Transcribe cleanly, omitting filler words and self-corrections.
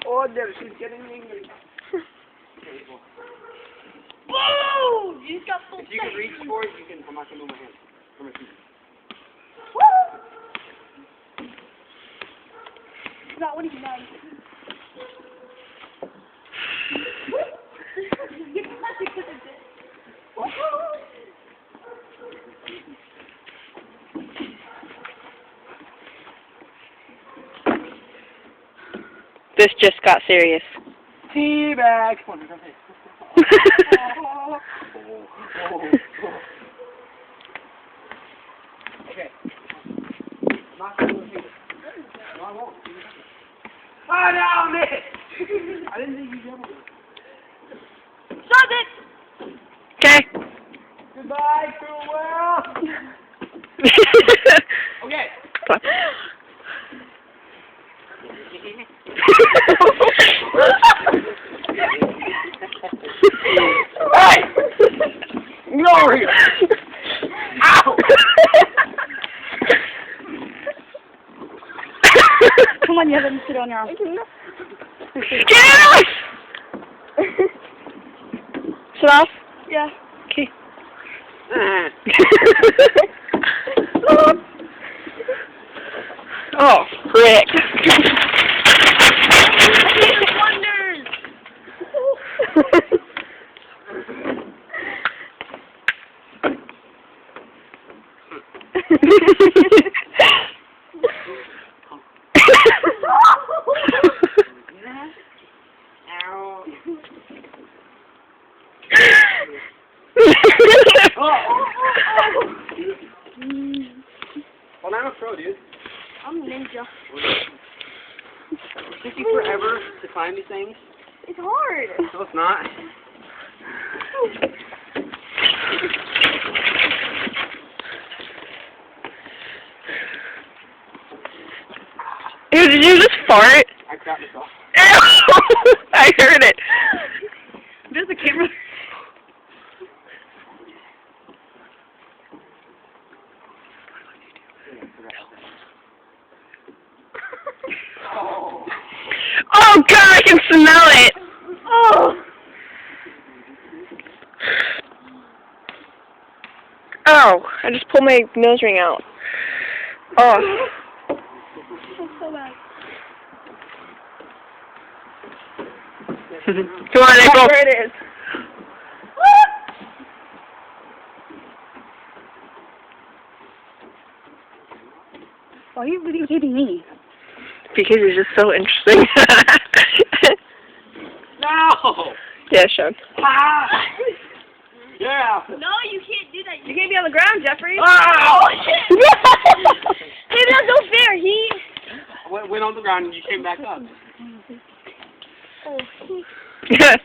Oh, there, she's getting angry. Boom! You just got full If you can reach for it, you can. I'm not gonna move my hand. From my feet. Not what he does. This just got serious. Teabag. Come on, okay. I'm not gonna move it. No, I won't. Oh, no, miss! I didn't think you'd be able to. Stop it! Okay. Goodbye, cruel world! Okay. Hey! Get over here! Ow! Come on, you have to sit on your arm. Get off! Sit off? Yeah. Okay. Oh, frick. Wonders! Well, I'm a pro, dude. I'm a ninja. It takes you forever to climb these things. It's hard. No, it's not. Ew, did you just fart? I grabbed myself. I heard it. There's a camera. Oh God, I can smell it. Oh. Oh, I just pulled my nose ring out. Oh. That's so bad. Come on, April. There it is. Why are you videotaping me? Because you're just so interesting. No! Yeah, Sean. Ah! Yeah! No, you can't do that. You can't be on the ground, Jeffrey. Oh, shit! Hey, that's no fair. He... I went on the ground and you came back up. Oh, Yeah.